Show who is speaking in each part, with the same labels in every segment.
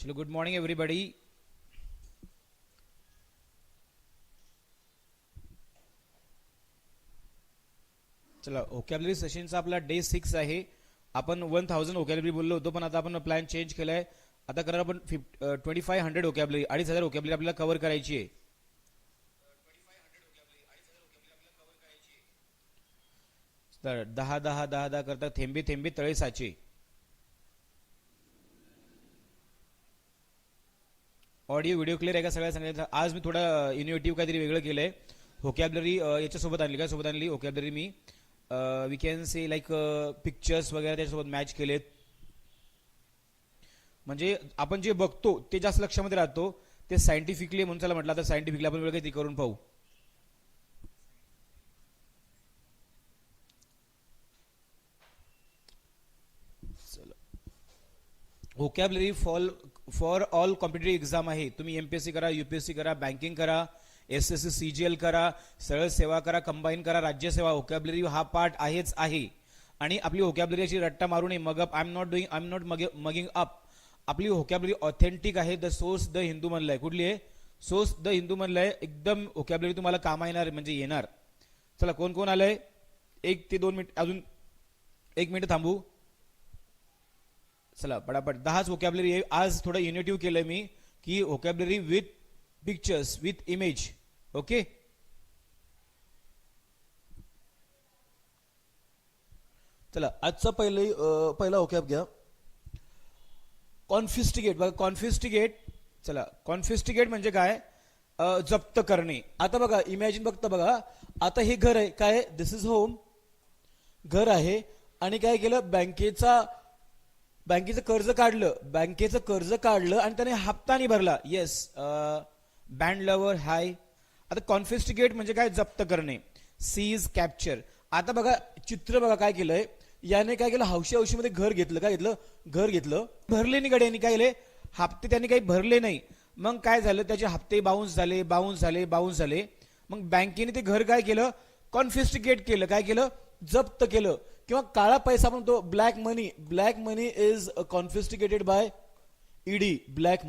Speaker 1: चलो good morning everybody. चला vocabulary सेशनचा आपला डे 6 आहे. आपण 1000 ओकॅबलरी बोललो होतो, पण आता आपण प्लॅन चेंज केलाय. आता करणार आपण 2500 ओकॅबलरी, 2500 ओकॅबलरी आपल्याला कव्हर करायची आहे. तर 10 करता थेंबे थेंबे तळे साचे. ऑडिओ व्हिडिओ क्लिअर आहे का सगळ्या सांगायचं. आज मी थोडं इनोव्हेटिव्ह काहीतरी वेगळं केलंय. व्होकॅबलरी याच्यासोबत आणली, काय सोबत आणली व्होकॅबलरी मी we can say like pictures वगैरे त्याच्यासोबत मॅच केलेत. म्हणजे आपण जे बघतो ते जास्त लक्षामध्ये राहतो. ते सायंटिफिकली म्हणून चला म्हटलं आता सायंटिफिकली आपण वेगळं काहीतरी करून पाहू. Vocabulary for all competitive exam आहे. तुम्ही एमपीएससी करा, यूपीएससी करा, बँकिंग करा, एसएससी सीजीएल करा, सरळ सेवा करा, कंबाईन करा, राज्यसेवा. व्होकॅबलरी हा पार्ट आहेच आहे. आणि आपली व्होकॅबलरी अशी रट्टा मारू नये. Mug up I am not mugging up. आपली व्होकॅबलरी ऑथेंटिक आहे. द सोर्स द हिंदू म्हणलंय. कुठली आहे? सोर्स द हिंदू म्हणलंय. एकदम व्होकॅबलरी तुम्हाला कामा येणार म्हणजे येणार. चला कोण कोण आलंय? 1 ते 2 मिनिट, अजून 1 मिनिट थांबू. चला पटापट 10च व्होकॅबलरी आहे. आज थोडं युनिटिव्ह केलंय मी की vocabulary with pictures with image. Okay, चला आजचा पहिला व्होकॅब घ्या. कॉन्फिस्टिगेट. बघा कॉन्फिस्टिगेट. चला कॉन्फिस्टिगेट म्हणजे काय? जप्त करणे. आता बघा इमॅजिन बघता बघा, आता हे घर आहे. काय? दिस इज होम. घर आहे आणि काय केलं? बँकेचं कर्ज काढलं. बँकेचं कर्ज काढलं आणि त्याने हप्ता नाही भरला. येस, बँड लवर हाय. आता कॉन्फिस्टिगेट म्हणजे काय? जप्त करणे. Seize, capture. आता बघा चित्र बघा काय केलंय. याने काय केलं? हौशी मध्ये घर घेतलं. काय घेतलं? घर घेतलं. भरले नाही गड्यांनी. काय केले? हप्ते त्यांनी काही भरले नाही. मग काय झालं? त्याचे हप्ते बाउन्स झाले. मग बँकेने ते घर काय केलं? कॉन्फिस्टिगेट केलं. काय केलं? जप्त केलं. किंवा काळा पैसा म्हणतो, black money. Black money is confiscated by ED. Black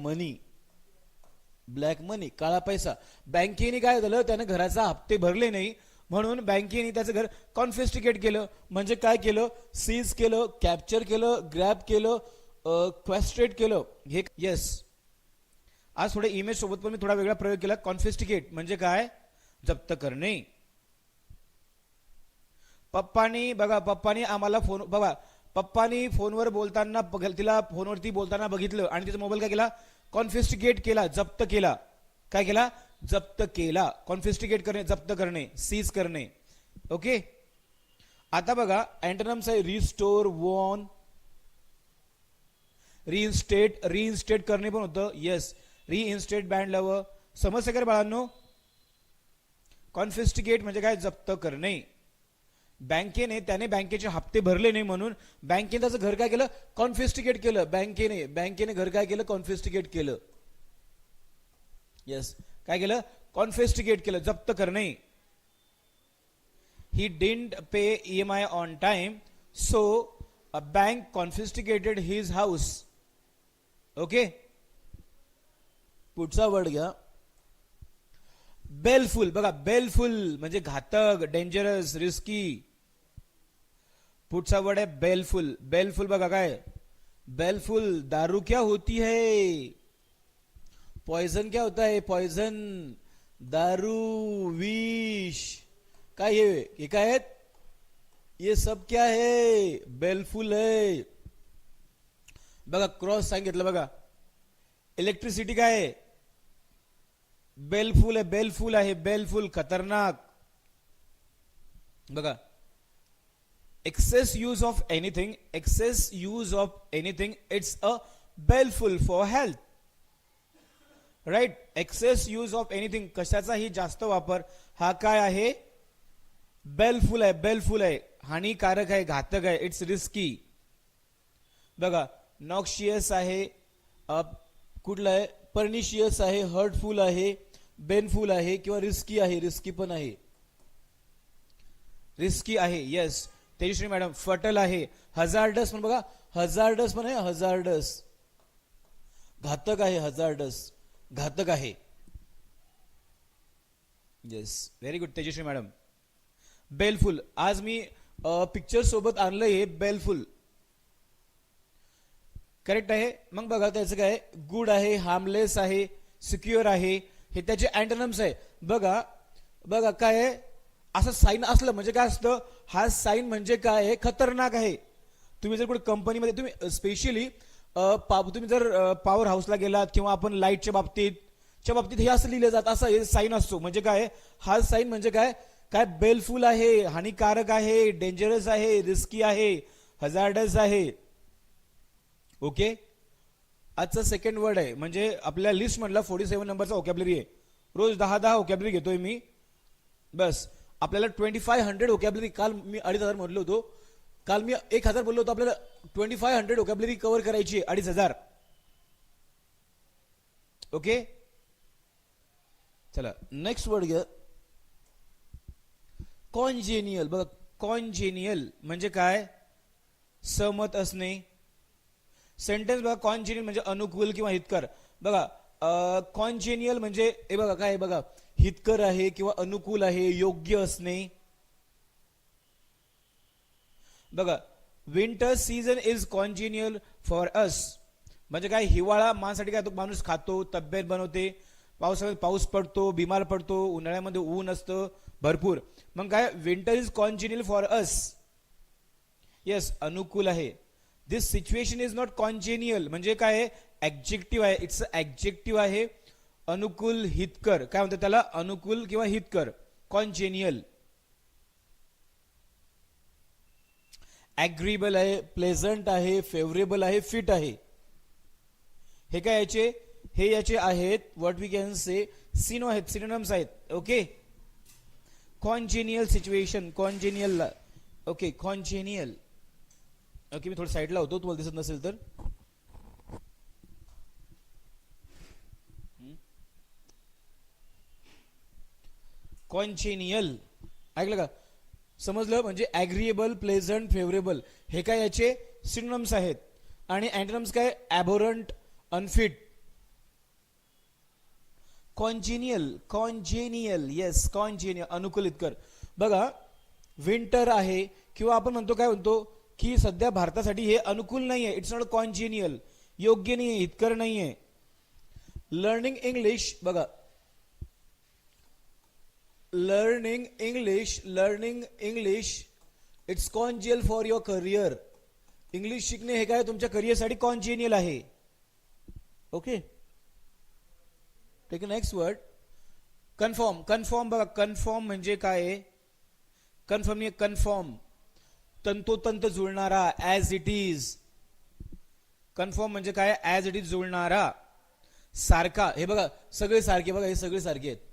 Speaker 1: money, काळा पैसा. बँकेने काय झालं? त्याने घराचा हप्ते भरले नाही म्हणून बँकेने त्याचं घर कॉन्फिस्टिगेट केलं. म्हणजे काय केलं? सीज केलं, कॅप्चर केलं, ग्रॅब केलं, क्वेस्ट्रेट केलं. हे येस. आज थोडे इमेज सोबत पण मी थोडा वेगळा प्रयोग केला. कॉन्फिस्टिगेट म्हणजे काय? जप्त करणे. पप्पानी आम्हाला फोन बघा. पप्पानी फोनवर बोलताना तिला फोनवरती बोलताना बघितलं आणि तिचा मोबाईल काय केला? कॉन्फिस्टिगेट केला, जप्त केला. काय केला? जप्त केला. कॉन्फिस्टिगेट करणे, जप्त करणे, सीज करणे. ओके, आता बघा अँटोनिम्स आहे रिस्टोर, वॉन, रिइन्स्टेट करणे पण होतं. Yes, reinstate, band lover. समजतं का बाळांनो? कॉन्फिस्टिगेट म्हणजे काय? जप्त करणे. त्याने बँकेचे हप्ते भरले नाही म्हणून बँकेने त्याचं घर काय केलं? कॉन्फिस्टिगेट केलं. बँकेने घर काय केलं? कॉन्फिस्टिगेट केलं. येस, काय केलं? कॉन्फिस्टिगेट केलं, जप्त करणे. He didn't pay EMI on time, so a bank confiscated his house. Okay, पुढचा वर्ड घ्या. बेलफुल. बघा बेलफुल म्हणजे घातक, डेंजरस, रिस्की. पुढचा वर्ड आहे बेलफुल. बेलफुल बघा काय? बेलफुल. दारू क्या होती है? पॉइजन क्या होता है? पॉइजन, दारू, विष. काय हे काय आहेत? ये सब क्या है? बेलफुल है. बघा क्रॉस सांगितलं बघा. इलेक्ट्रिसिटी काय आहे? बेलफुल आहे. बेलफुल आहे. बेलफुल, खतरनाक. बघा excess use of anything, it's a baleful for health. Right, excess use of anything, कशाचाही जास्त वापर हा काय आहे? बेलफुल आहे. हानिकारक आहे, घातक आहे. It's risky. बघा नॉक्शियस आहे, कुठला आहे? पर्निशियस आहे, हर्टफुल आहे, बेनफुल आहे किंवा रिस्की आहे. रिस्की पण आहे. Yes Tejashri madam. फटल आहे, हजार्डस पण बघा. हजार्डस पण आहे, हजार्डस. घातक आहे, हजार्डस, घातक आहे. Yes, very good Tejashri madam. Baleful, आज मी पिक्चर सोबत आणलं हे बेलफुल, करेक्ट आहे. मग बघा त्याचं काय, गुड आहे, हार्मलेस आहे, सिक्युअर आहे, हे त्याचे अँटोनिम्स आहे. बघा बघा काय आहे, असं साईन असलं म्हणजे काय असतं, हा साईन म्हणजे काय आहे, खतरनाक आहे. तुम्ही जर कुठे कंपनीमध्ये, तुम्ही स्पेशली तुम्ही जर पॉवर हाऊसला गेलात किंवा आपण लाईटच्या बाबतीत हे असं लिहिलं जात, असं हे साईन असतो. म्हणजे काय, हा साईन म्हणजे काय, काय बेलफुल आहे, हानिकारक आहे, डेंजरस आहे, रिस्की आहे, हजार्डस आहे. ओके, आजचा सेकंड वर्ड आहे, म्हणजे आपल्या लिस्ट मधला 47 नंबरचा व्होकॅब्युलरी आहे. रोज 10 व्होकॅब्युलरी घेतोय मी. बस आपल्याला 2500 व्होकॅब्युलरी, काल मी 2500 म्हटलो होतो, काल मी 1000 बोललो होतो, आपल्याला 2500 व्होकॅब्युलरी कव्हर करायची आहे, 2500. ओके, चला नेक्स्ट वर्ड घ्या, कॉन्जेनियल. बघा कॉन्जेनियल म्हणजे काय, सहमत असणे. सेंटेन्स बघा, कॉन्जेनियल म्हणजे अनुकूल किंवा हितकर. बघा कॉन्जेनियल म्हणजे हे बघा काय, बघा हितकर आहे किंवा अनुकूल आहे, योग्य असणे. बघा winter season is कॉन्जेनियल for us, म्हणजे काय, हिवाळा माणसाठी काय, तो माणूस खातो, तब्येत बनवते. पावसाळ्यात पाऊस पडतो, बिमार पडतो, उन्हाळ्यामध्ये ऊन असतं भरपूर. मग काय, winter is कॉन्जेनियल for us. Yes, अनुकूल आहे. दिस सिच्युएशन इज नॉट कॉन्जेनियल म्हणजे काय, ऍब्जेक्टिव्ह आहे, इट्स ऍब्जेक्टिव्ह आहे. अनुकूल, हितकर, काय म्हणतात त्याला, अनुकूल किंवा हितकर, कॉन्जेनियल. ऍग्रीबल आहे, प्लेझंट आहे, फेवरेबल आहे, फिट आहे. हे काय याचे, हे याचे आहेत व्हॉट वी कॅन से सिनो आहेत, सिनोनिम्स आहेत. Okay, congenial situation, congenial. Okay, congenial. Okay, मी थोडं साईडला होतो, तुम्हाला दिसत नसेल तर. कॉन्जेनियल ऐकलं का, समजलं. म्हणजे ऍग्रीएबल, प्लेझंट, फेवरेबल हे काय याचे सिनोनिम्स आहेत. आणि अँटोनिम्स काय, ॲबोरंट, अनफिट. कॉन्जेनियल, कॉन्जेनियल, येस कॉन्जेनियल, अनुकूल, हितकर. बघा विंटर आहे किंवा आपण म्हणतो काय म्हणतो की सध्या भारतासाठी हे अनुकूल नाहीये, इट्स नॉट कॉन्जेनियल, योग्य नाहीये, हितकर नाहीये. लर्निंग इंग्लिश, बघा learning English it's congenial for your career. English शिकणे हे काय, तुमच्या करिअरसाठी कॉन्जेनियल आहे. Okay, take next word, confirm. Confirm बघा, कन्फर्म म्हणजे काय, कन्फर्म, कन्फर्म तंतोतंत जुळणारा, ऍज इट इज. कन्फर्म म्हणजे काय, ऍज इट इज जुळणारा, सारखा. हे बघा सगळे सारखे, बघा हे सगळे सारखे आहेत,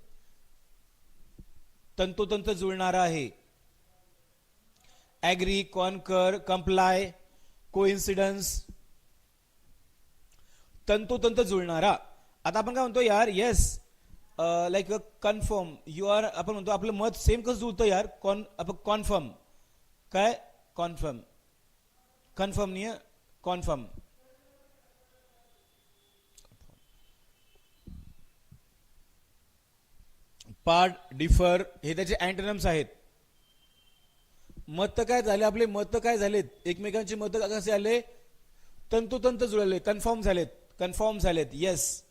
Speaker 1: तंतोतंत जुळणारा आहे. ऍग्री, कॉन्कर, कंप्लाय, कोइन्सिडन्स, तंतोतंत जुळणारा. आता आपण काय म्हणतो यार, yes like confirm you are, आपण म्हणतो आपलं मत सेम कसं जुळतं यार, कॉन्फर्म, काय कॉन्फर्म, कन्फर्म नाही, कॉन्फर्म. पार्ट, डिफर हे त्याचे अँटोनिम्स आहेत. मत काय झाले, आपले मत काय झालेत, एकमेकांचे मत कसे आले, तंतोतंत जुळले, कन्फर्म झालेत, कन्फर्म झालेत. येस,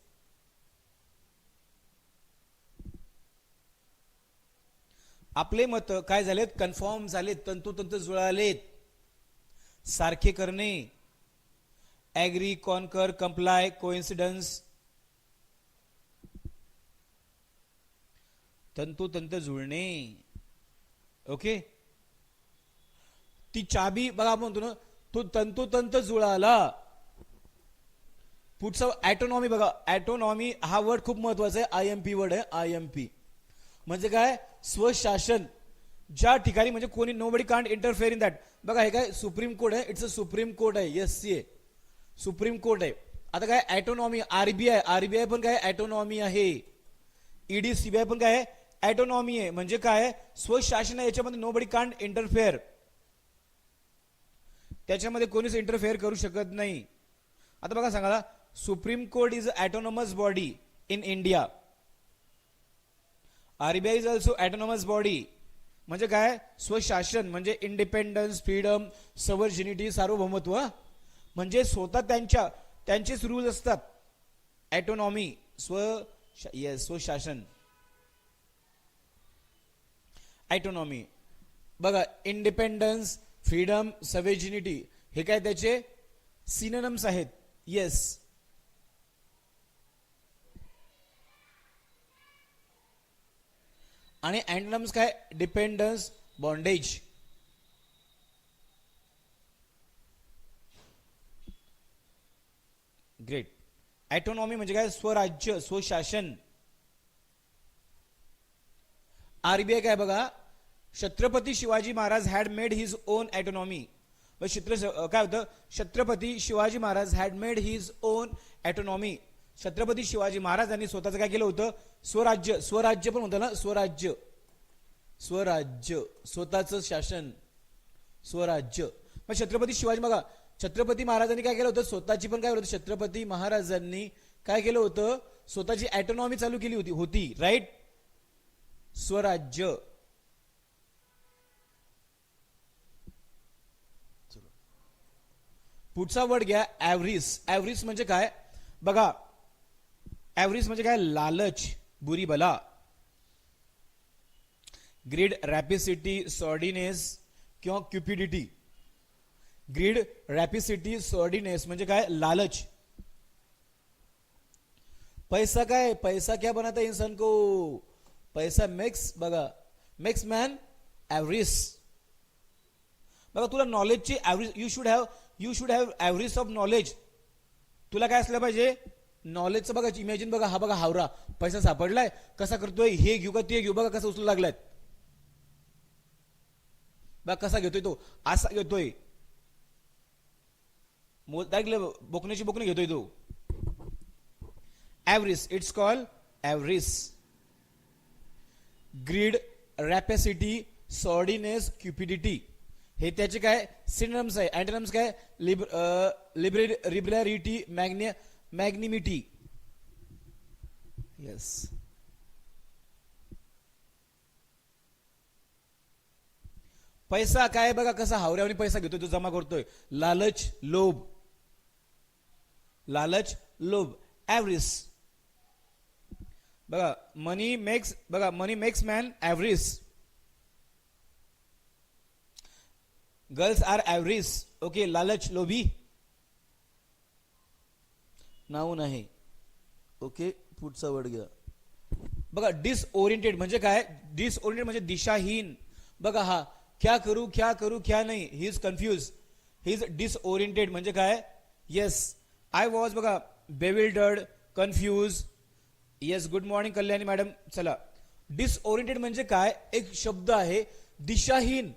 Speaker 1: आपले मत काय झालेत, कन्फर्म झालेत, तंतोतंत जुळालेत. सारखे करणे, ऍग्री, कॉन्कर, कंप्लाय, कोइन्सिडन्स, तंतोतंत जुळणे. ओके, ती चाबी बघा, आपण म्हणतो ना, तो तंतोतंत जुळाला. पुढचा ॲटोनॉमी बघा, ॲटोनॉमी हा वर्ड खूप महत्वाचा आहे, IMP वर्ड आहे. IMP म्हणजे काय, स्वशासन. ज्या ठिकाणी म्हणजे कोणी, nobody can't interfere in that. बघा हे काय, सुप्रीम कोर्ट आहे, इट्स अ सुप्रीम कोर्ट आहे. येस, सी सुप्रीम कोर्ट आहे. आता काय, ॲटोनॉमी, आरबीआय पण काय, ॲटोनॉमी आहे. ईडी, सीबीआय पण काय, ॲटोनॉमी आहे. म्हणजे काय, स्वशासन आहे, याच्यामध्ये नोबडी कांट इंटरफेअर, त्याच्यामध्ये कोणीच इंटरफेअर करू शकत नाही. आता बघा सांगा, Supreme Court is autonomous body in India. RBI is also autonomous body. म्हणजे काय? स्वशासन म्हणजे इंडिपेंडन्स, फ्रीडम, सवर्जिनिटी, सार्वभौमत्व. म्हणजे स्वतः त्यांचेच रूल्स असतात. ऑटोनॉमी, स्वशासन, ऑटोनॉमी. बघा, इंडिपेंडन्स, फ्रीडम, सवर्जिनिटी हे काय त्याचे सिनोनिम्स आहेत. येस. आणि अँटोनिम्स काय? Dependence, bondage. ग्रेट. ऑटोनॉमी म्हणजे काय? स्वराज्य, स्वशासन. आरबीआय काय? बघा, Chhatrapati Shivaji Maharaj had made his on autonomy. काय होतं? Chhatrapati Shivaji Maharaj had made his on autonomy. Chhatrapati Shivaji महाराजांनी स्वतःचं काय केलं होतं? स्वराज्य. स्वराज्य पण होतं ना, स्वराज्य, स्वराज्य, स्वतःचं शासन, स्वराज्य. मग छत्रपती शिवाजी, बघा, छत्रपती महाराजांनी काय केलं होतं? स्वतःची पण काय होतं? छत्रपती महाराजांनी काय केलं होतं? स्वतःची ऑटोनॉमी चालू केली होती. राईट. स्वराज्य. पुढचा वर्ड घ्या, ॲव्हरिस. ॲव्हरिस म्हणजे काय? बघा, ॲव्हरिस म्हणजे काय? लालच, बुरी बला. ग्रीड, रॅपिसिटी, सॉर्डिनेस किंवा क्युपिडिटी. ग्रीड, रॅपिसिटी, सॉर्डिनेस म्हणजे काय? लालच. पैसा काय? पैसा क्या बनाता है इंसान को? पैसा मेक्स, बघा, मेक्स मॅन ॲव्हरिस. बघा, तुला नॉलेजची avarice, you should have avarice of knowledge. तुला काय असलं पाहिजे? नॉलेजचं. बघा, इमॅजिन, बघा, हा बघा हावरा, पैसा सापडलाय, कसा करतोय? हे घेऊ का ते घेऊ? बघा कसं उचलू लागलाय. बघा कसा घेतोय तो, असा घेतोय, बोकण्याची बोकणी घेतोय तो. ॲव्हरिस, इट्स कॉल्ड ॲव्हरिस. ग्रीड, रॅपेसिटी, सॉर्डिनेस, क्युपिडिटी हे त्याचे काय सिनोनिम्स आहे. अँटोनिम्स काय? लिबरॅरिटी, मॅग्निमिटी. येस. पैसा काय? बघा कसा हावऱ्यावर पैसा घेतोय तो, जमा करतोय. लालच, लोभ, लालच, लोभ. ॲव्हरिस. बघा, मनी मेक्स, बघा, money makes man avarice. Girls are avarice. Okay. लालच, लोभी, नाऊन आहे. ओके. पुढचा वर्ड घ्या. बघा, डिसओरिएंटेड म्हणजे काय? डिसओरिएंटेड म्हणजे दिशाहीन. बघा, हा क्या करू क्या करू क्या नाही, he is confuse, he is disoriented. म्हणजे काय? येस. आय वॉज, बघा, bewildered, confuse. Yes. Good morning Kalyani madam. चला, डिसओरिएंटेड म्हणजे काय? एक शब्द आहे दिशाहीन.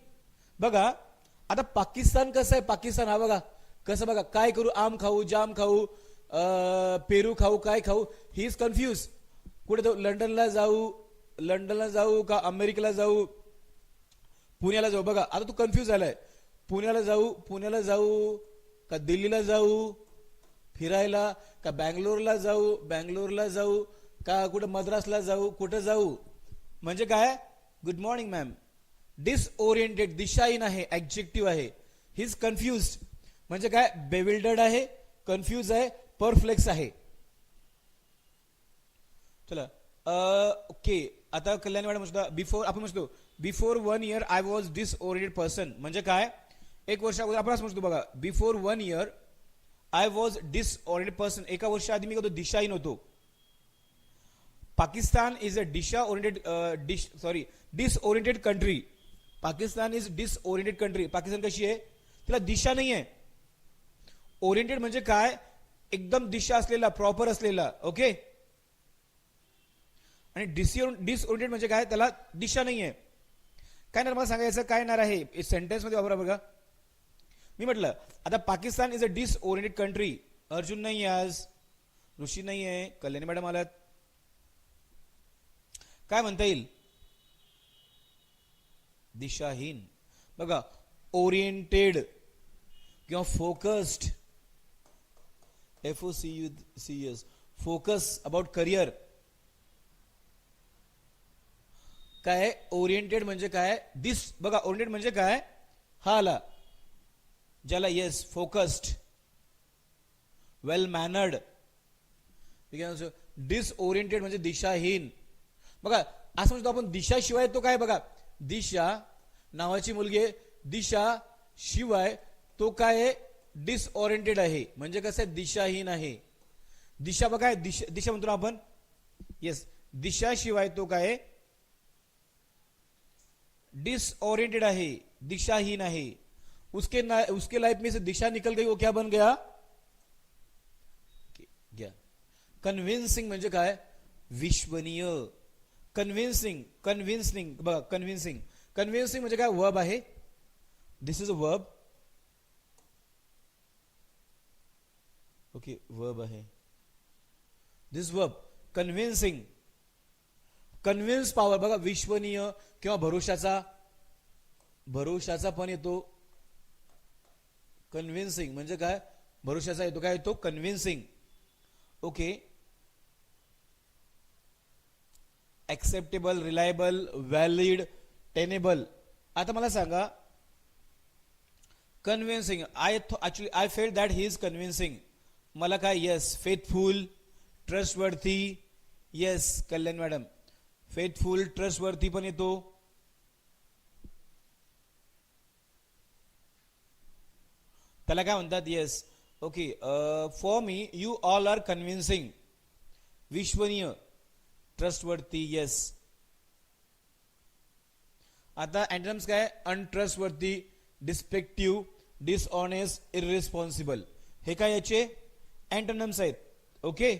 Speaker 1: बघा, आता पाकिस्तान कसं आहे? पाकिस्तान हा बघा कसं, बघा, काय करू? आम खाऊ, जाम खाऊ, पेरू खाऊ, काय खाऊ? ही इज कन्फ्यूज. कुठे जाऊ? लंडनला जाऊ का अमेरिकेला जाऊ, पुण्याला जाऊ? बघा, आता तू कन्फ्यूज झालाय. पुण्याला जाऊ का दिल्लीला जाऊ फिरायला, का बँगलोरला जाऊ का कुठं मद्रासला जाऊ, कुठं जाऊ? म्हणजे काय? Good morning ma'am. डिसओरिएंटेड, दिशाहीन आहे, ऍडजेक्टिव्ह आहे. ही इज कन्फ्युज म्हणजे काय? बेविल्डर्ड आहे, कन्फ्यूज आहे, परफ्लेक्स आहे. चला, ओके. आता कल्याणी मॅडम म्हणतो, बिफोर, आपण म्हणतो before 1 year I was disoriented person. म्हणजे काय? एक वर्ष अगोदर आपण असं म्हणतो, बघा, before 1 year I was disoriented person. एका वर्षा आधी मी होतो दिशाहीन होतो. Pakistan is a disoriented country. Pakistan is disoriented country. Pakistan कशी आहे? तिला दिशा नाही आहे. ओरिएंटेड म्हणजे काय? एकदम दिशा असलेला, प्रॉपर असलेला. ओके. आणि डिसओरिएंटेड म्हणजे काय? त्याला दिशा नाही आहे. काय ना मला सांगायचं काय येणार आहे सेंटेन्स मध्ये? वापरा बघा. मी म्हटलं आता Pakistan is a disoriented country. Arjun नाही आज, ऋषी नाही आहे, कल्याणी मॅडम आलात. काय म्हणता येईल? दिशाहीन. बघा, ओरिएंटेड किंवा focused FOCUS, focus about career. काय ओरिएंटेड म्हणजे काय, दिस बघा ओरिएंटेड म्हणजे काय, हा आला ज्याला येस फोकस्ड, वेल मॅनर्ड. डिसओरिएंटेड म्हणजे दिशाहीन. बघा असं म्हणतो आपण दिशाशिवाय तो काय, बघा दिशा नावाची मुलगी आहे, दिशा शिवाय तो काय डिसओरिएंटेड आहे, म्हणजे कसं आहे दिशाहीन आहे. दिशा बघा दिशा, दिशा म्हणतो ना आपण, येस दिशाशिवाय तो काय डिसओरिएंटेड आहे, दिशाहीन आहे. उसके लाइफ में से दिशा निकल गई, वो क्या बन गया, कन्व्हिन्सिंग म्हणजे काय विश्वनीय. कन्व्हिन्सिंग, कन्व्हिन्सिंग बघा कन्व्हिन्सिंग, कन्व्हिन्सिंग म्हणजे काय वर्ब आहे, this is a verb. Okay verb आहे this verb convincing. Convince power बघा विश्वनीय किंवा भरोशाचा, भरोशाचा पण येतो. कन्व्हिन्सिंग म्हणजे काय भरोशाचा येतो, काय येतो convincing. Okay acceptable, reliable, valid, tenable. आता मला सांगा convincing, I feel that he is convincing. मला काय yes faithful, trustworthy, yes Kalyan madam faithful, trustworthy पण येतो. त्याला काय म्हणतात yes. Okay for me you all are convincing, विश्वनीय, ट्रस्टवर्थी, येस. आता अँटोनिम्स काय अनट्रस्टवर्थी, डिस्पेक्टिव्ह, डिसऑनेस्ट, इररिस्पॉन्सिबल. हे काय याचे अँटोनिम्स आहेत. ओके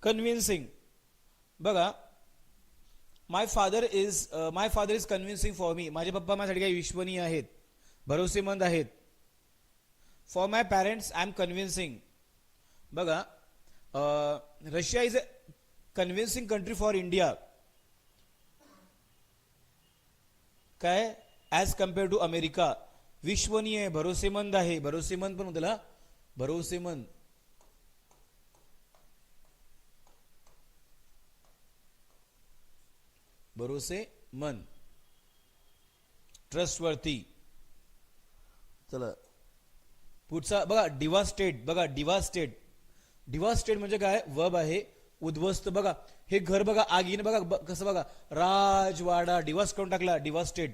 Speaker 1: कन्व्हिन्सिंग बघा my father is convincing for me. माझे पप्पा माझ्यासाठी काही विश्वनीय आहेत, भरोसेमंद आहेत. For my parents I am convincing. बघा Russia is a convincing country for India, काय ॲज कम्पेअर टू अमेरिका. विश्वनीय आहे, भरोसेमंद आहे, भरोसेमंद पण होतं भरोसेमंद. भरोसेमंद, ट्रस्टवर्थी. चला पुढचा बघा डिवास्टेड. बघा डिवास्टेड, डिवास्टेड म्हणजे काय वर्ब आहे उद्ध्वस्त. बघा हे घर बघा आगीने बघा कसं बघा राजवाडा डिवास्ट करून टाकला, डिवास्टेड.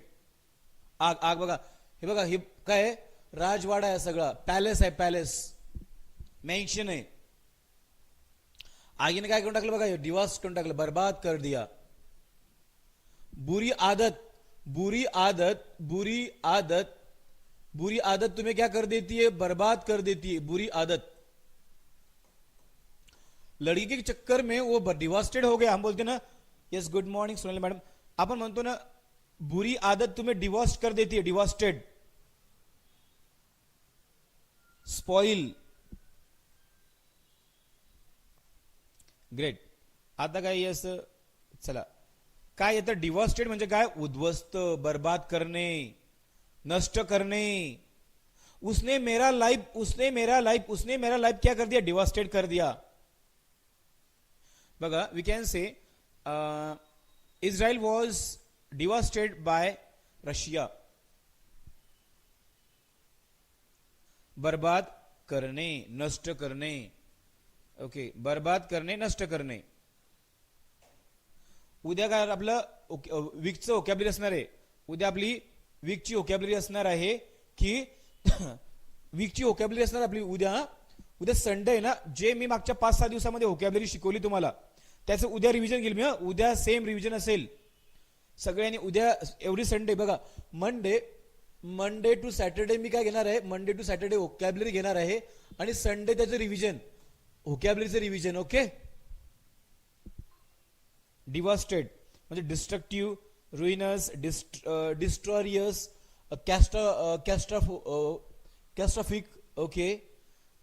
Speaker 1: आग आग बघा हे बघा हे काय राजवाडा आहे सगळा, पॅलेस आहे, पॅलेस मेन्शन आहे. आगीने काय करून टाकलं बघा डिवास्ट करून टाकलं, बर्बाद कर दिया. बुरी आदत, बुरी आदत, बुरी आदत, बुरी आदत तुम्हें क्या कर देती है, बर्बाद कर देती है, बुरी आदत. लड़की के चक्कर में वो डिवास्टेड हो गया. हम बोलते ना yes good morning Sonali madam, आपण म्हणतो ना बुरी आदत तुम्हें डिवॉस्ट कर देती है, डिवास्टेड, स्पॉइल. ग्रेट. आता काय यस चला काय येतं डिवॉस्टेड म्हणजे काय उद्ध्वस्त, बर्बाद करणे, नष्ट करणे. उसने मेरा लाइफ क्या कर दिया, डिवास्टेड कर दिया. बघा we can say Israel was devastated by Russia. बर्बाद करणे, नष्ट करणे. ओके बर्बाद करणे, नष्ट करणे. उद्या काय आपलं वीकचं व्होकॅब्युलरी असणार आहे. उद्या आपली वीकची व्होकॅब्युलरी असणार आहे की वीकची व्होकॅब्युलरी असणार आपली उद्या संडे आहे ना. जे मी मागच्या 5-6 दिवसामध्ये व्होकॅब्युलरी शिकवली तुम्हाला त्याचं उद्या रिव्हिजन घेईल मी. उद्या सेम रिव्हिजन असेल सगळ्यांनी. उद्या एव्हरी संडे बघा मंडे टू सॅटर्डे मी काय घेणार आहे, मंडे टू सॅटर्डे व्होकॅब्युलरी घेणार आहे आणि संडे त्याचं रिव्हिजन, व्होकॅब्युलरीचं रिव्हिजन. ओके डिवास्टेड म्हणजे destructive, ruinous, destroyers, catastrophic. Okay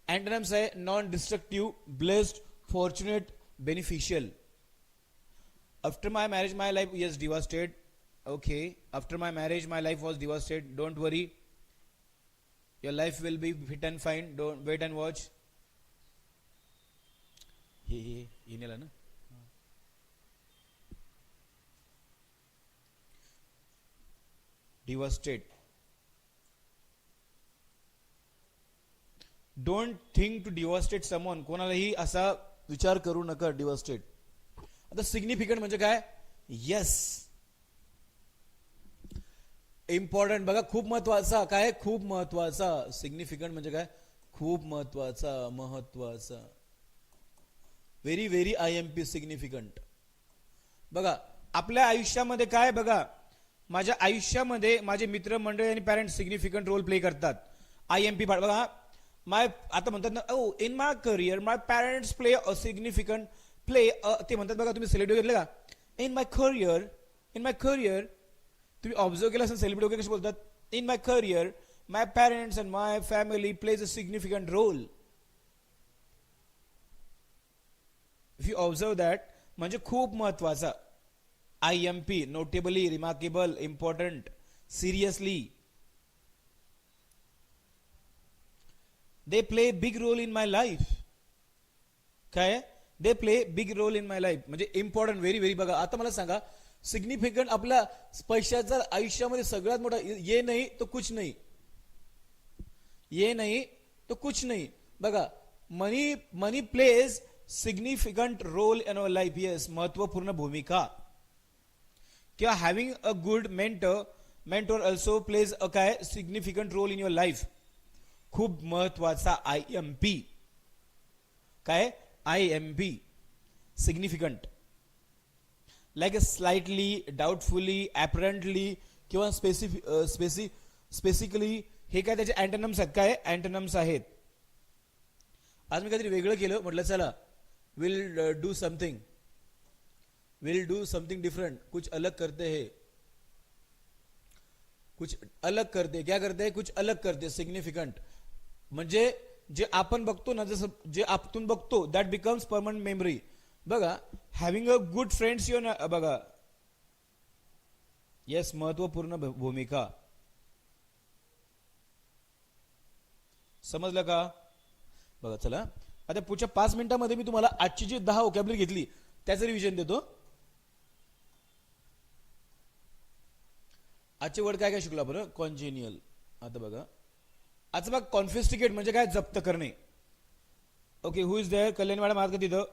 Speaker 1: antonyms आहे non destructive, blessed, fortunate, beneficial. After my marriage my life yes devastated. Okay after my marriage my life was devastated, don't worry. Your life will be fit and fine, don't wait and watch. हे email ना. Devastate. Don't think to devastate someone. कोणालाही असा विचार करू नका. डिवस्टेट. आता significant म्हणजे काय? Yes, important. बघा खूप महत्वाचा. काय? खूप महत्वाचा. सिग्निफिकंट म्हणजे काय? खूप महत्वाचा, महत्वाचा. Very very IMP significant. बघा आपल्या आयुष्यामध्ये काय, बघा माझ्या आयुष्यामध्ये माझे मित्रमंडळी आणि पॅरेंट्स सिग्निफिकंट रोल प्ले करतात. IMP. बघा माय, आता म्हणतात ना, oh in my career my parents play a significant play. ते म्हणतात बघा, तुम्ही सेलिब्रेट घेतलं का? In my career, in my career. तुम्ही ऑब्झर्व केलं असेल सेलिब्रिटी वगैरे कसे बोलतात? In my career my parents and my family plays a significant role. If you observe that, म्हणजे खूप महत्वाचा. IMP. Notably, remarkable, important, seriously. They play big role in my life. काय? They play big role in my life म्हणजे important, very very. बघा आता मला सांगा, significant आपल्या पैशाचा आयुष्यामध्ये सगळ्यात मोठा. ये नाही तो कुछ नाही, ये नाही तो कुछ नाही. बघा money, money plays significant role in our life. Yes, महत्वपूर्ण भूमिका. किंवा having a good mentor, mentor also plays a काय? Significant role in your life. खूप महत्वाचा. IMP. काय? IMP. Significant. Like slightly, doubtfully, apparently किंवा स्पेसिफिकली. हे काय त्याचे अँटोनम्स आहेत. काय? अँटोनम्स आहेत. आज मी काहीतरी वेगळं केलं, म्हटलं चला will do something, will do something different, कुछ अलग करते हैं, कुछ अलग करते. क्या करते हैं? कुछ अलग करते. सिग्निफिकंट म्हणजे जे आपण बघतो ना, जसं जे आपण बघतो दॅट बिकम्स परमनंट मेमरी. बघा having a good friends your. बघा येस, महत्वपूर्ण भूमिका. समजलं का? बघा चला आता पुढच्या 5 मिनिटांमध्ये मी तुम्हाला आजची जी 10 वोकॅब्युलरी घेतली त्याचं रिव्हिजन देतो. आजचे वर्ड काय काय शिकलो आपण? कॉन्जेनियल. आता बघा आजचं बघा, कॉन्फिस्टिकेट म्हणजे काय? जप्त करणे. Okay, who is there? Kalyani madam आहात का तिथं?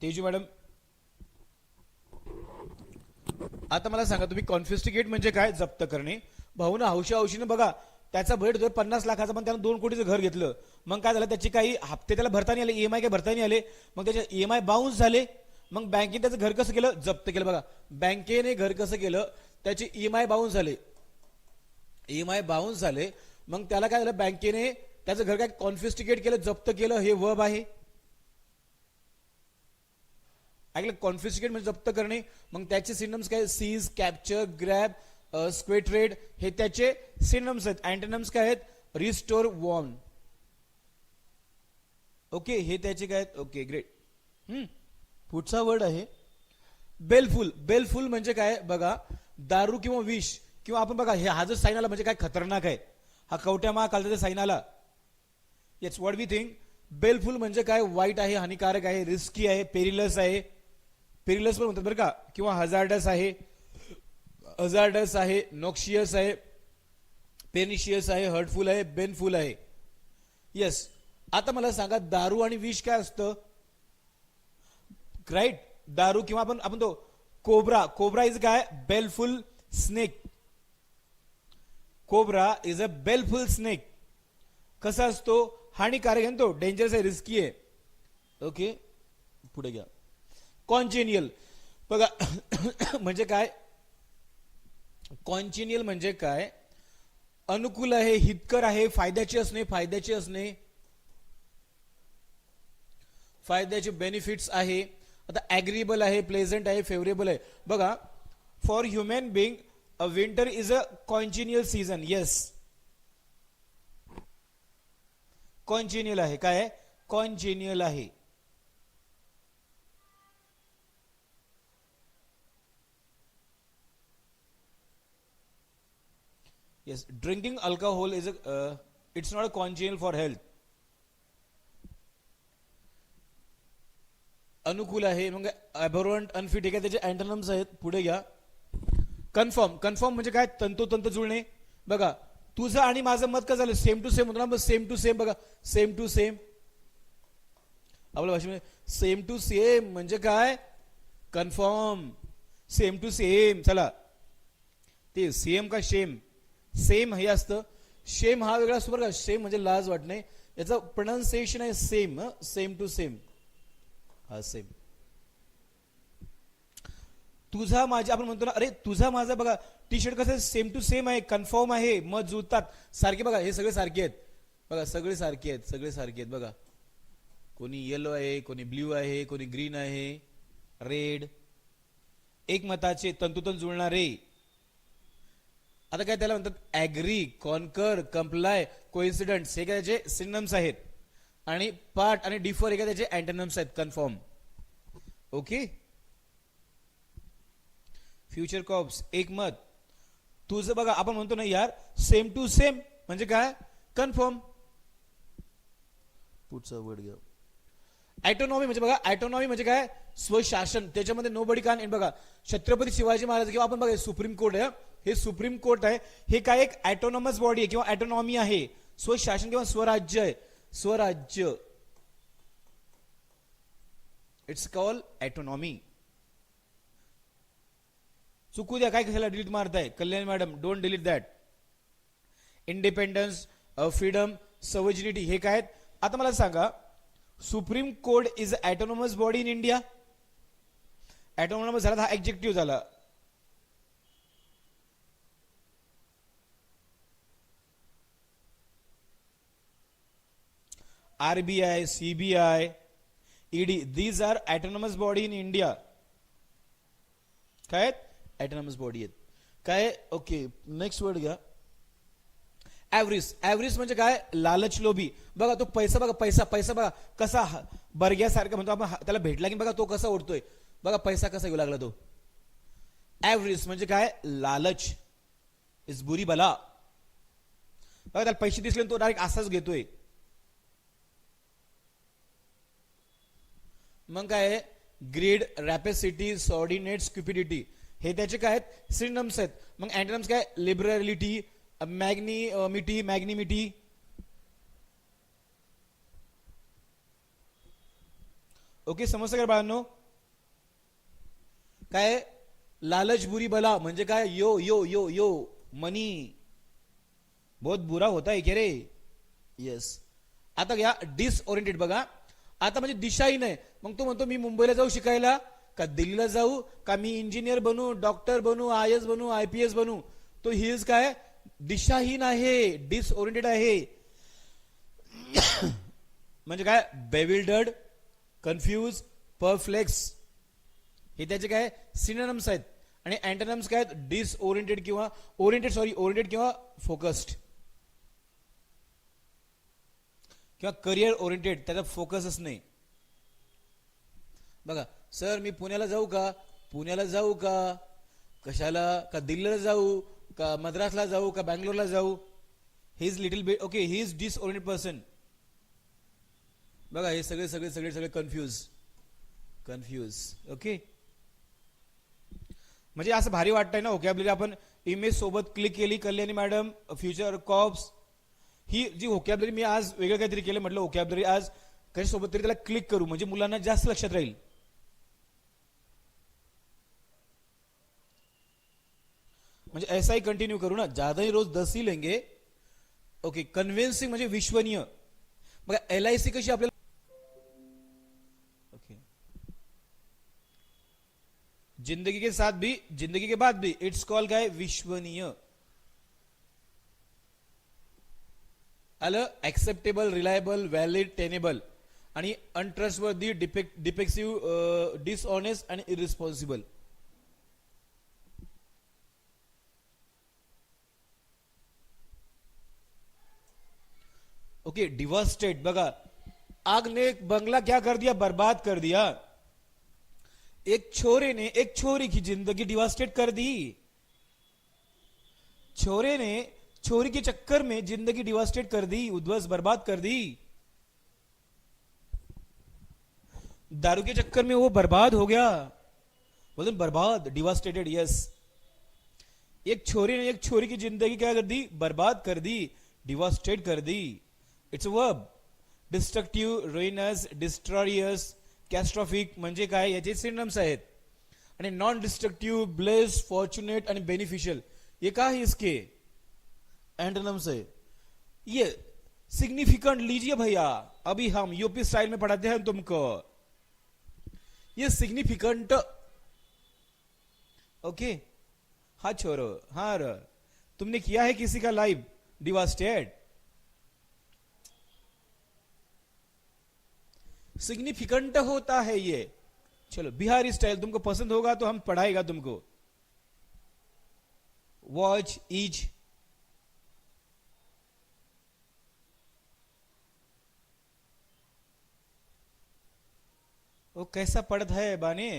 Speaker 1: तेजू मॅडम. आता मला सांगा तुम्ही, कॉन्फिस्टिकेट म्हणजे काय? जप्त करणे. भाऊन हौशीनं बघा त्याचा भेट जर 50 लाखाचा, पण त्यानं 2 कोटीचं घर घेतलं. मग काय झालं? त्याचे काही हप्ते त्याला भरता नाही आले, EMI काय भरता नाही आले. मग त्याचे EMI बाउन्स झाले. मग बँकेने त्याचं घर कसं केलं? जप्त केलं. बघा बँकेने घर कसं केलं? त्याचे EMI बाउन्स झाले, EMI बाउन्स झाले. मग त्याला काय झालं? बँकेने त्याचं घर काय कॉन्फिस्टिकेट केलं, जप्त केलं. हे वर्ब आहे. ऐकलं? कॉन्फिस्टिकेट म्हणजे जप्त करणे. मग त्याचे सिनोनिम्स काय? Seize, capture, grab, sequestrated. हे त्याचे सिनोनिम्स आहेत. अँटोनिम्स काय आहेत? Restore, warn. ओके, हे त्याचे काय आहेत? Okay, great. पुढचा वर्ड आहे बेलफुल. बेलफुल म्हणजे काय? बघा दारू किंवा विष, किंवा आपण बघा हे हा जो साईन आला म्हणजे काय? खतरनाक आहे. हा कवट्या महाकालचा साईन आला. Yes, what we think? Baleful म्हणजे काय? वाईट आहे, हानिकारक आहे, रिस्की आहे, पेरिलस आहे. पेरिलस पण म्हणतात बरं का. किंवा हजार्डस आहे, हजार्डस आहे, नॉक्शियस आहे, पेनिशियस आहे, हर्टफुल आहे, बेनफुल आहे. येस. आता मला सांगा दारू आणि विष काय असतं? राईट, दारू किंवा आपण तो कोब्रा. कोब्रा इज काय? Baleful snake. Cobra is a baleful snake. कसा असतो? हानिकारक आहे तो, डेंजरस आहे, रिस्की आहे. ओके, पुढे घ्या. कॉन्जेनियल. बघा म्हणजे काय? कॉन्जेनियल म्हणजे काय? अनुकूल आहे, हितकर आहे, फायद्याचे असणे, फायद्याचे असणे, फायद्याचे बेनिफिट्स आहे. आता ऍग्रीएबल आहे, प्लेझंट आहे, फेवरेबल आहे. बघा for human being a winter is a congenial season. Yes, congenial आहे. काय? कॉन्जेनियल आहे. Yes, drinking alcohol is a it's not a congenial for health. अनुकूल आहे मग अबोरंट अनफिट आहे, त्याचे अँटोनिम्स आहेत. पुढे घ्या. कन्फर्म. कन्फर्म म्हणजे काय? तंतोतंत जुळणे. बघा तुझं आणि माझं मत कसं झालं? सेम टू सेम होतं ना. Same to same. बघा सेम टू सेम आपल्या भाषेमध्ये सेम टू सेम म्हणजे काय? कन्फर्म. Same to same. चला ते सेम का शेम? सेम हे असतं. शेम हा वेगळा असतो बरं का. शेम म्हणजे लाज वाटणे. याचं प्रोनाउन्सिएशन आहे सेम. Same to same. हा सेम. तुझा माझा आपण म्हणतो ना, अरे तुझा माझा. बघा टी शर्ट कसं सेम टू सेम आहे, कन्फर्म आहे, मत जुळतात सारखे. बघा हे सगळे सारखे आहेत. बघा सगळे सारखे आहेत. सगळे सारखे आहेत. बघा कोणी येलो आहे, कोणी ब्ल्यू आहे, कोणी ग्रीन आहे, रेड. एक मताचे तंतोतंत जुळणारे. आता काय त्याला म्हणतात? Agree, concur, comply, coincidence. हे काय त्याचे सिनोनिम्स आहेत. आणि पार्ट आणि डिफर हे काय त्याचे अँटोनिम्स आहेत. कन्फर्म. ओके. फ्युचर कॉप्स एक मत. तुझं बघा आपण म्हणतो ना यार सेम टू सेम म्हणजे काय? कन्फर्म. पुढचा वर्ड घ्या. ॲटोनॉमी म्हणजे बघा ॲटोनॉमी म्हणजे काय? स्वशासन. त्याच्यामध्ये नो बडी कान. बघा छत्रपती शिवाजी महाराज किंवा आपण बघा सुप्रीम कोर्ट आहे. हे सुप्रीम कोर्ट आहे. हे काय? एक ॲटोनॉमस बॉडी आहे किंवा ॲटोनॉमी आहे. स्वशासन किंवा स्वराज्य आहे. स्वराज्य. It's called autonomy. चुकू द्या. काय कशाला डिलीट मारताय? Kalyan madam don't delete that. Independence, freedom, sovereignty हे काय आहेत? आता मला सांगा Supreme Court is autonomous body in India. Autonomous झाला हा ऍडजेक्टिव्ह झाला. RBI, CBI, ED these are autonomous body in India. काय ॲटोनॉमस बॉडी आहेत. काय? ओके नेक्स्ट वर्ड घ्या. ॲव्हरेज. ॲव्हरेज म्हणजे काय? लालच लोभी. बघा तो पैसा. बघा पैसा. पैसा बघा कसा बर्ग्यासारखा म्हणतो आपण. त्याला भेटला की बघा तो कसा ओढतोय. बघा पैसा कसा घेऊ लागला तो. ॲव्हरेज म्हणजे काय? लालच. इज बुरी बला. बघा त्याला पैसे दिसले तो डायरेक्ट असाच घेतोय. मग काय? ग्रीड, रॅपेसिटी, सॉर्डिनेट, स्क्युपिडिटी हे त्याचे काय आहेत? सिनोनिम्स आहेत. मग अँटोनिम्स काय? लिबरलिटी, मॅग्निमिटी. ओके समजतं का बाळांनो? काय? लालच बुरी बला म्हणजे काय? यो यो यो यो मनी बहुत बुरा होता है क्या रे? यस. आता घ्या डिसओरिएंटेड. बघा आता म्हणजे दिशाहीन आहे. मग तो म्हणतो मी मुंबईला जाऊ शिकायला का दिल्लीला जाऊ का मी इंजिनियर बनू, डॉक्टर बनू, IAS बनू, IPS बनू. तो ही इज काय? दिशाहीन आहे. डिसओरिएंटेड आहे. म्हणजे काय? बेविल्डर्ड, कन्फ्यूज, परफ्लेक्स हे त्याचे काय? सिनोनिम्स आहेत. आणि अँटोनिम्स काय आहेत? डिसओरिएंटेड किंवा ओरिएंटेड किंवा फोकस्ड किंवा करिअर ओरिएंटेड. त्याचा फोकसच नाही. बघा सर मी पुण्याला जाऊ का? पुण्याला जाऊ का? कशाला? का दिल्लीला जाऊ का मद्रासला जाऊ का बँगलोरला जाऊ? He is little bit okay. He is disoriented person. बघा हे सगळे सगळे सगळे सगळे कन्फ्यूज. ओके म्हणजे असं भारी वाटतंय ना व्होकॅब्युलरी. आपण इमेज सोबत क्लिक केली. कल्याणी मॅडम फ्युचर कॉप्स ही जी व्होकॅब्युलरी मी आज वेगळं काहीतरी केलं. म्हटलं व्होकॅब्युलरी आज कशासोबत तरी त्याला क्लिक करू म्हणजे मुलांना जास्त लक्षात राहील. म्हणजे ऐसा ही कंटिन्यू करू ना. ज्यादा ही रोज 10 ही लेंगे. ओके कन्व्हिन्सिंग म्हणजे विश्वनीय. बघा LIC कशी आपल्याला ओके जिंदगी के साथ भी जिंदगी के बाद भी इट्स कॉल काय? विश्वनीय. आलं? Acceptable, reliable, valid, tenable. आणि अनट्रस्टवर्दी, डिफेक्टिव्ह, डिसऑनेस्ट आणि इरिस्पॉन्सिबल. ओके डिवास्टेट. बघा आग ने एक बंगला क्या कर दिया? बर्बाद कर दिया. एक छोरे ने एक छोरी की जिंदगी डिवास्टेट कर दी. छोरे ने छोरी के चक्कर में जिंदगी डिवास्टेट कर दी, उद्ध्वस्त बर्बाद कर दी। दारू के चक्कर में वो बर्बाद हो गया, बोलते बर्बाद, डिवास्टेटेड। यस, एक छोरी ने एक छोरी की जिंदगी क्या कर दी? बर्बाद कर दी, डिवास्टेट कर दी। It's a verb. Destructive, ruinous, destroyers, catastrophic म्हणजे काय? याचे सिनोनिम्स आहेत. आणि नॉन डिस्ट्रक्टिव्ह, ब्लेस, फॉर्च्युनेट आणि बेनिफिशियल, ये क्या है? इसके एंटोनिम्स है। ये सिग्निफिकेंट लीजिए भैया, अभी हम यूपी स्टाइल में पढ़ाते हैं तुमको। ये सिग्निफिकेंट, ओके। हाँ छोरो, हाँ रो, तुमने किया है किसी का लाइफ डिवास्टेड? सिग्निफिकेंट होता है ये। चलो बिहारी स्टाइल तुमको पसंद होगा तो हम पढ़ाएगा तुमको। वॉच, ईज, वो कैसा पढ़ता है बाने?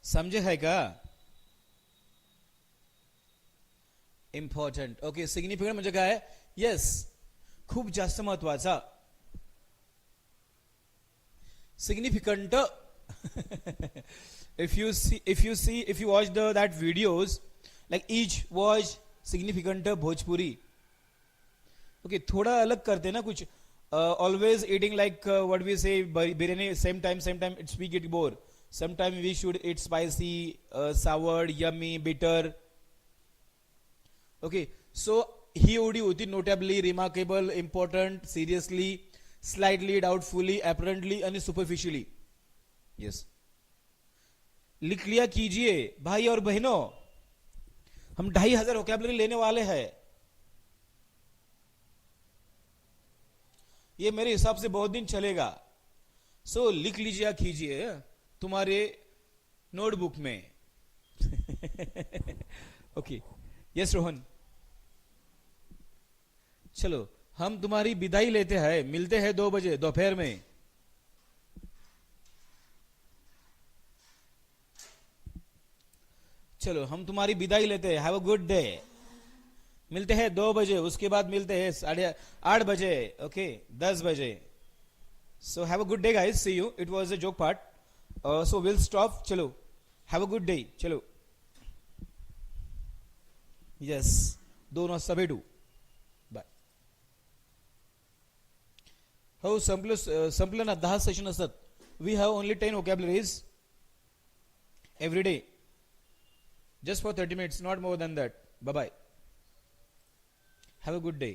Speaker 1: समझे है का? Important, okay. सिग्निफिकंट म्हणजे काय? येस, खूप जास्त महत्वाचा। Significant if you watch that videos like each watch significant Bhojpuri, okay, थोड़ा अलग करते ना कुछ। always eating like what we say biryani same time it's we get bored. Sometime we should eat spicy, sour, yummy, bitter. Okay, so ही एवढी होती notably, remarkable, important, seriously, slightly, doubtfully, apparently आणि superficially. Yes, लिख लिया कीजिए भाई और बहनों, हम 2500 vocabulary लेने वाले हैं। ये मेरे हिसाब से बहुत दिन चलेगा। सो लिख लीजिए कीजिए तुम्हारे नोटबुक में। ओके, यस रोहन, चलो हम तुम्हारी विदाई लेते हैं, मिलते हैं 2 बजे दोपहर में। चलो हम तुम्हारी विदाई लेते हैं, हैव अ गुड डे। मिलते हैं 2 बजे, उसके बाद मिलते हैं 8:30 बजे, ओके, 10 बजे। So have a good day guys, see you, it was a joke part, so will stop. चलो हैव अ गुड डे, चलो। यस, 2 वाजता भेटू, बाय। हो, संपलं ना, 10 सेशन असतात। We have only 10 vocabularies every day, just for 30 minutes, not more than that. Bye bye, have a good day.